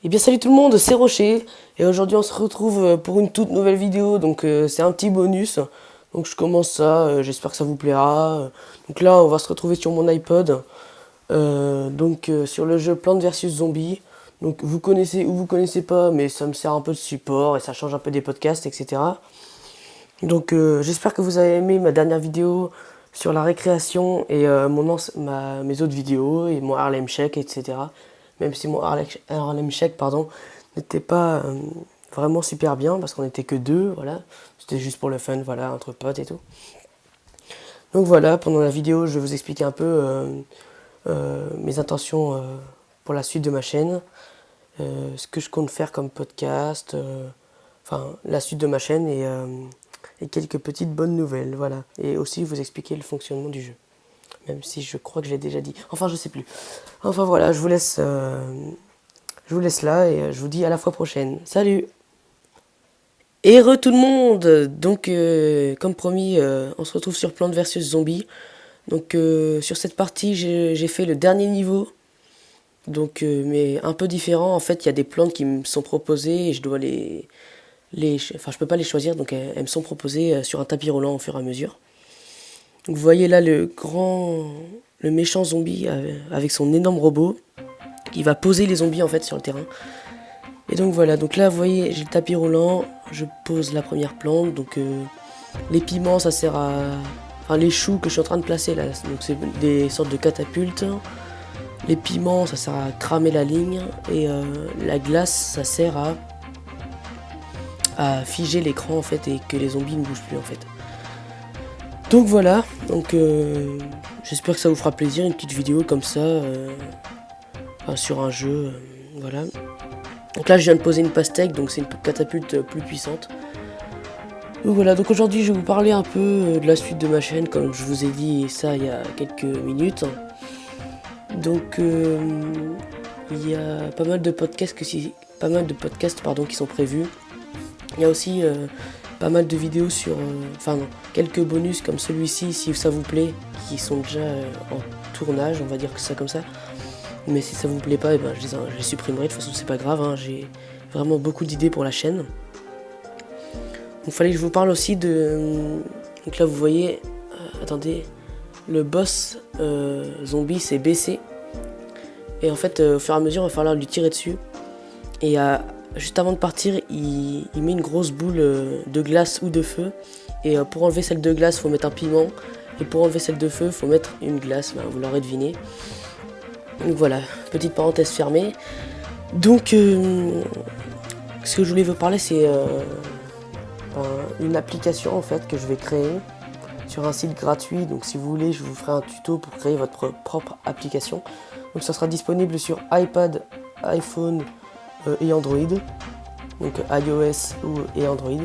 Eh bien salut tout le monde, c'est Rocher et aujourd'hui on se retrouve pour une toute nouvelle vidéo, donc c'est un petit bonus. Donc je commence ça, j'espère que ça vous plaira. Donc là on va se retrouver sur mon iPod, sur le jeu Plants vs Zombies. Donc vous connaissez ou vous connaissez pas, mais ça me sert un peu de support et ça change un peu des podcasts, etc. Donc j'espère que vous avez aimé ma dernière vidéo sur la récréation et mes autres vidéos et mon Harlem Shake, etc. Même si mon Harlem Shake n'était pas vraiment super bien parce qu'on n'était que deux, voilà. C'était juste pour le fun, voilà, entre potes et tout. Donc voilà, pendant la vidéo, je vais vous expliquer un peu mes intentions pour la suite de ma chaîne, ce que je compte faire comme podcast, la suite de ma chaîne et quelques petites bonnes nouvelles, voilà. Et aussi vous expliquer le fonctionnement du jeu. Même si je crois que je l'ai déjà dit. Enfin, je sais plus. Enfin voilà, je vous laisse là et je vous dis à la fois prochaine. Salut! Et tout le monde! Donc, comme promis, on se retrouve sur Plants vs Zombies. Donc, sur cette partie, j'ai fait le dernier niveau. Donc, mais un peu différent. En fait, il y a des plantes qui me sont proposées et je dois enfin, je peux pas les choisir. Donc, elles me sont proposées sur un tapis roulant au fur et à mesure. Donc, vous voyez là le méchant zombie avec son énorme robot qui va poser les zombies en fait sur le terrain. Et donc voilà, donc là vous voyez j'ai le tapis roulant, je pose la première plante, donc les piments ça sert à... Enfin les choux que je suis en train de placer là, donc c'est des sortes de catapultes. Les piments ça sert à cramer la ligne et la glace ça sert à figer l'écran en fait et que les zombies ne bougent plus en fait. Donc voilà, donc j'espère que ça vous fera plaisir, une petite vidéo comme ça sur un jeu, voilà. Donc là je viens de poser une pastèque, donc c'est une catapulte plus puissante. Donc voilà, donc aujourd'hui je vais vous parler un peu de la suite de ma chaîne, comme je vous ai dit ça il y a quelques minutes. Donc il y a pas mal de podcasts qui sont prévus. Il y a aussi pas mal de vidéos sur, quelques bonus comme celui-ci si ça vous plaît, qui sont déjà en tournage, on va dire que ça comme ça. Mais si ça vous plaît pas, je les supprimerai, de toute façon c'est pas grave, hein, j'ai vraiment beaucoup d'idées pour la chaîne. Donc il fallait que je vous parle aussi de... Donc là vous voyez, attendez, le boss zombie s'est baissé. Et en fait au fur et à mesure il va falloir lui tirer dessus. Et juste avant de partir il met une grosse boule de glace ou de feu. Et pour enlever celle de glace il faut mettre un piment. Et pour enlever celle de feu il faut mettre une glace, vous l'aurez deviné. Donc voilà, petite parenthèse fermée. Donc, ce que je voulais vous parler, c'est une application en fait que je vais créer sur un site gratuit. Donc, si vous voulez, je vous ferai un tuto pour créer votre propre application. Donc, ça sera disponible sur iPad, iPhone et Android. Donc, iOS et Android.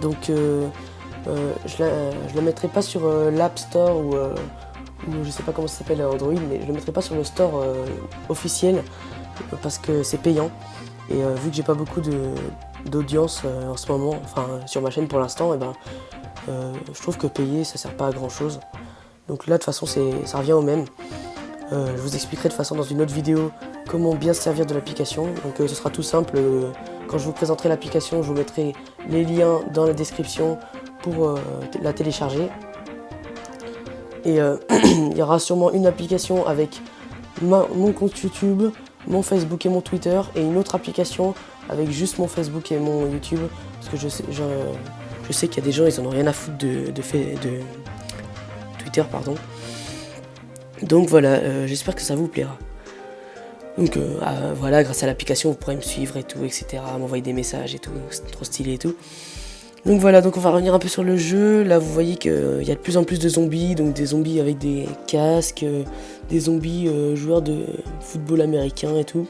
Donc, je la mettrai pas sur l'App Store ou je sais pas comment ça s'appelle Android, mais je le mettrai pas sur le store officiel parce que c'est payant. Et vu que j'ai pas beaucoup d'audience en ce moment, sur ma chaîne pour l'instant, je trouve que payer ça sert pas à grand chose. Donc là de toute façon ça revient au même. Je vous expliquerai de toute façon dans une autre vidéo comment bien se servir de l'application. Donc ce sera tout simple. Quand je vous présenterai l'application, je vous mettrai les liens dans la description pour la télécharger. Et il y aura sûrement une application avec mon compte YouTube, mon Facebook et mon Twitter, et une autre application avec juste mon Facebook et mon YouTube, parce que je sais qu'il y a des gens, ils en ont rien à foutre de Twitter, pardon. Donc voilà, j'espère que ça vous plaira. Donc voilà, grâce à l'application, vous pourrez me suivre et tout, etc., m'envoyer des messages et tout, c'est trop stylé et tout. Donc voilà, donc on va revenir un peu sur le jeu. Là vous voyez qu'il y a de plus en plus de zombies, donc des zombies avec des casques, des zombies joueurs de football américain et tout.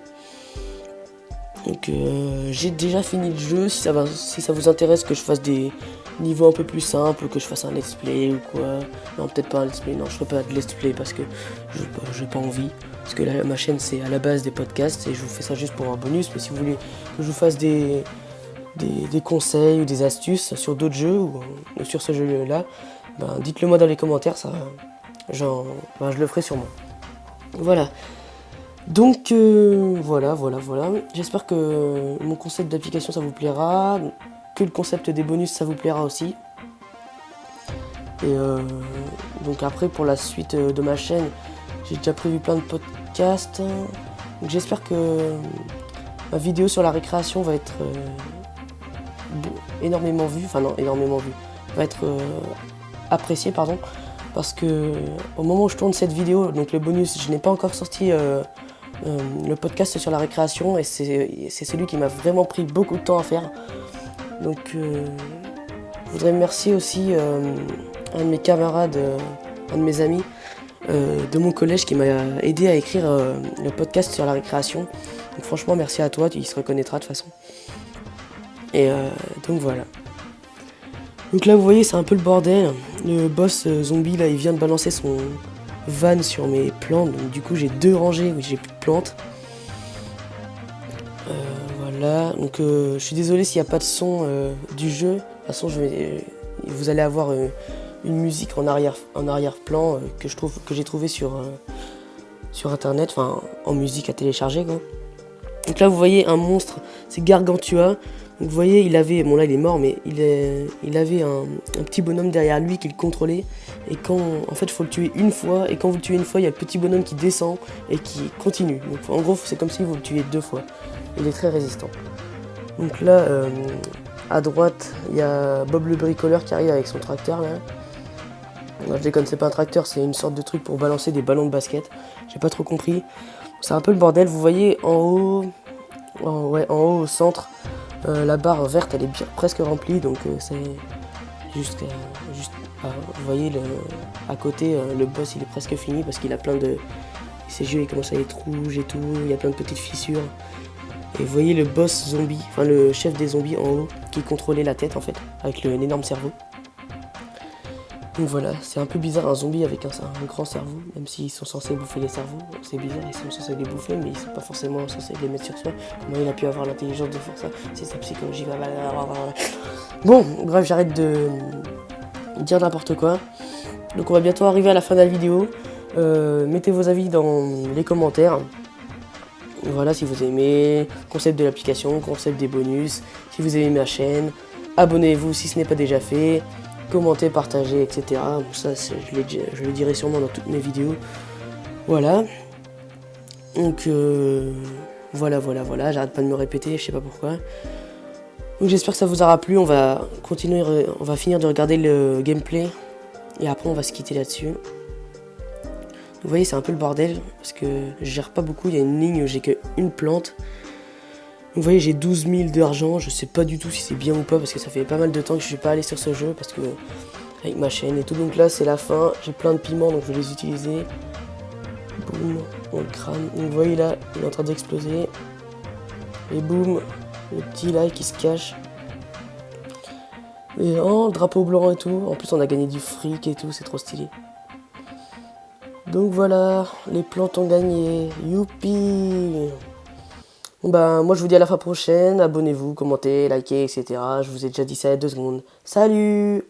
Donc j'ai déjà fini le jeu, si ça vous intéresse que je fasse des niveaux un peu plus simples, que je fasse un let's play ou quoi. Non, peut-être pas un let's play, non je ferai pas de let's play parce que j'ai pas envie. Parce que là, ma chaîne c'est à la base des podcasts et je vous fais ça juste pour un bonus, mais si vous voulez que je vous fasse des conseils ou des astuces sur d'autres jeux ou sur ce jeu là, dites-le moi dans les commentaires, je le ferai sûrement. Voilà. Donc voilà. J'espère que mon concept d'application ça vous plaira, que le concept des bonus ça vous plaira aussi. Et donc après pour la suite de ma chaîne, j'ai déjà prévu plein de podcasts. Donc j'espère que ma vidéo sur la récréation va être énormément vue, enfin non énormément vue, va être appréciée pardon. Parce que au moment où je tourne cette vidéo, donc le bonus, je n'ai pas encore sorti le podcast sur la récréation et c'est celui qui m'a vraiment pris beaucoup de temps à faire. Donc je voudrais remercier aussi un de mes camarades, un de mes amis de mon collège qui m'a aidé à écrire le podcast sur la récréation. Donc franchement merci à toi, il se reconnaîtra de toute façon. Et donc voilà. Donc là vous voyez c'est un peu le bordel. Le boss zombie là il vient de balancer son van sur mes plantes. Donc du coup j'ai 2 rangées où j'ai plus de plantes. Voilà. Donc je suis désolé s'il n'y a pas de son du jeu. De toute façon vous allez avoir une musique en arrière-plan que j'ai trouvé sur internet, enfin en musique à télécharger quoi. Donc là vous voyez un monstre, c'est Gargantua. Donc vous voyez il avait, bon là il est mort mais il avait un petit bonhomme derrière lui qui le contrôlait. Et quand, en fait il faut le tuer une fois et quand vous le tuez une fois il y a le petit bonhomme qui descend et qui continue. Donc en gros c'est comme si vous le tuez 2 fois. Il est très résistant. Donc là à droite il y a Bob le bricoleur qui arrive avec son tracteur là. Je déconne, c'est pas un tracteur, c'est une sorte de truc pour balancer des ballons de basket. J'ai pas trop compris. C'est un peu le bordel. Vous voyez en haut, au centre, la barre verte elle est presque remplie. Donc c'est juste vous voyez à côté, le boss il est presque fini parce qu'il a plein de. Ses yeux ils commencent à être rouges et tout. Il y a plein de petites fissures. Et vous voyez le boss zombie, enfin le chef des zombies en haut qui contrôlait la tête en fait, avec un énorme cerveau. Donc voilà, c'est un peu bizarre un zombie avec un grand cerveau, même s'ils sont censés bouffer les cerveaux. C'est bizarre, ils sont censés les bouffer, mais ils sont pas forcément censés les mettre sur soi. Comment il a pu avoir l'intelligence de faire ça? C'est sa psychologie. Bon, bref, j'arrête de dire n'importe quoi. Donc on va bientôt arriver à la fin de la vidéo. Mettez vos avis dans les commentaires. Voilà, si vous aimez, concept de l'application, concept des bonus, si vous aimez ma chaîne, abonnez-vous si ce n'est pas déjà fait. Commenter, partager, etc. Bon, ça, je le dirai sûrement dans toutes mes vidéos. Voilà. Donc, voilà. J'arrête pas de me répéter, je sais pas pourquoi. Donc, j'espère que ça vous aura plu. On va finir de regarder le gameplay. Et après, on va se quitter là-dessus. Vous voyez, c'est un peu le bordel. Parce que je gère pas beaucoup. Il y a une ligne où j'ai qu'une plante. Vous voyez, j'ai 12 000 d'argent, je sais pas du tout si c'est bien ou pas parce que ça fait pas mal de temps que je suis pas allé sur ce jeu parce que avec ma chaîne et tout. Donc là c'est la fin, j'ai plein de piments donc je vais les utiliser. Boum, on le crame. Donc vous voyez là, il est en train d'exploser. Et boum, le petit là qui se cache. Et oh, le drapeau blanc et tout. En plus on a gagné du fric et tout, c'est trop stylé. Donc voilà, les plantes ont gagné. Youpi! Bah, moi je vous dis à la fois prochaine, abonnez-vous, commentez, likez, etc. Je vous ai déjà dit ça il y a 2 secondes. Salut!